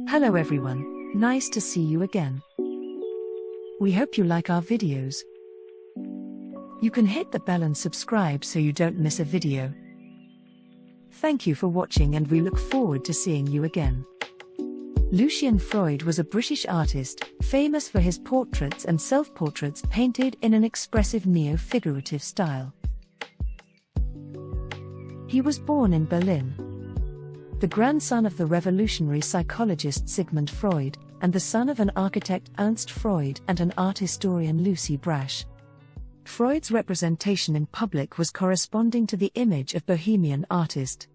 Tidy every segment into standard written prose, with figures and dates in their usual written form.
Hello everyone, nice to see you again. We hope you like our videos. You can hit the bell and subscribe so you don't miss a video. Thank you for watching and we look forward to seeing you again. Lucian Freud was a British artist, famous for his portraits and self-portraits painted in an expressive neo-figurative style. He was born in Berlin, the grandson of the revolutionary psychologist Sigmund Freud, and the son of an architect Ernst Freud and an art historian Lucie Brasch. Freud's representation in public was corresponding to the image of bohemian artist.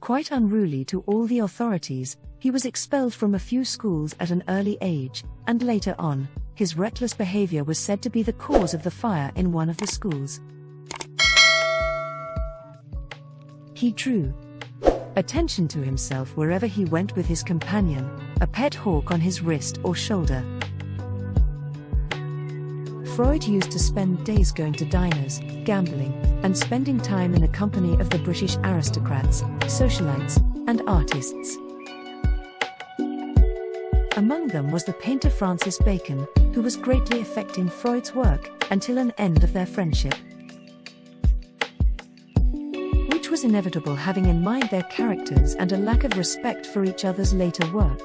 Quite unruly to all the authorities, he was expelled from a few schools at an early age, and later on, his reckless behavior was said to be the cause of the fire in one of the schools. He drew attention to himself wherever he went with his companion, a pet hawk on his wrist or shoulder. Freud used to spend days going to diners, gambling, and spending time in the company of the British aristocrats, socialites, and artists. Among them was the painter Francis Bacon, who was greatly affecting Freud's work, until an end of their friendship, which was inevitable having in mind their characters and a lack of respect for each other's later work.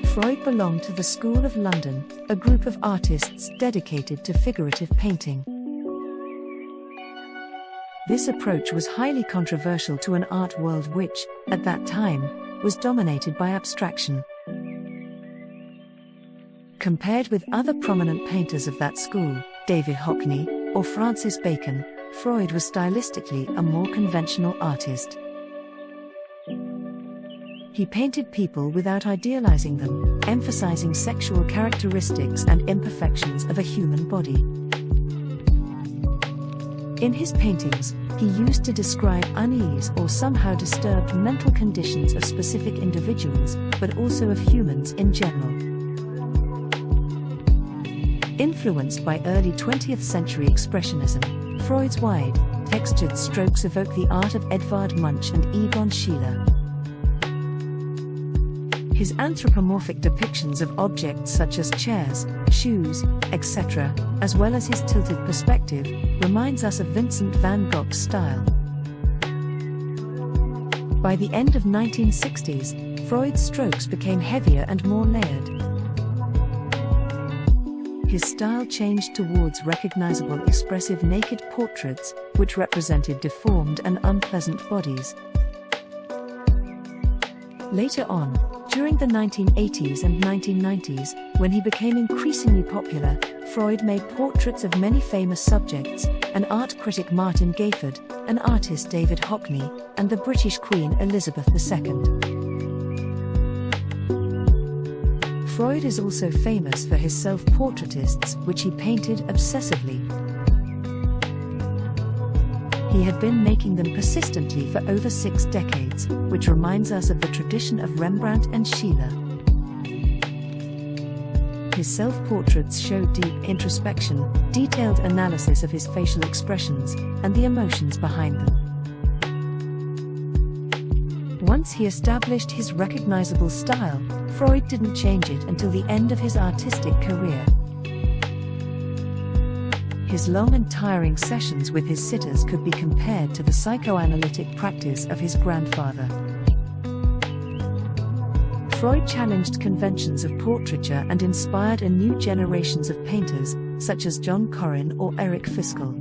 Freud belonged to the School of London, a group of artists dedicated to figurative painting. This approach was highly controversial to an art world which, at that time, was dominated by abstraction. Compared with other prominent painters of that school, David Hockney, or Francis Bacon, Freud was stylistically a more conventional artist. He painted people without idealizing them, emphasizing sexual characteristics and imperfections of a human body. In his paintings, he used to describe unease or somehow disturbed mental conditions of specific individuals, but also of humans in general. Influenced by early 20th century expressionism, Freud's wide, textured strokes evoke the art of Edvard Munch and Egon Schiele. His anthropomorphic depictions of objects such as chairs, shoes, etc., as well as his tilted perspective, reminds us of Vincent van Gogh's style. By the end of 1960s, Freud's strokes became heavier and more layered. His style changed towards recognizable expressive naked portraits, which represented deformed and unpleasant bodies. Later on, during the 1980s and 1990s, when he became increasingly popular, Freud made portraits of many famous subjects, an art critic Martin Gayford, an artist David Hockney, and the British Queen Elizabeth II. Freud is also famous for his self-portraitists, which he painted obsessively. He had been making them persistently for over 6 decades, which reminds us of the tradition of Rembrandt and Schiele. His self-portraits show deep introspection, detailed analysis of his facial expressions, and the emotions behind them. Once he established his recognizable style, Freud didn't change it until the end of his artistic career. His long and tiring sessions with his sitters could be compared to the psychoanalytic practice of his grandfather. Freud challenged conventions of portraiture and inspired a new generations of painters, such as John Corrin or Eric Fiskell.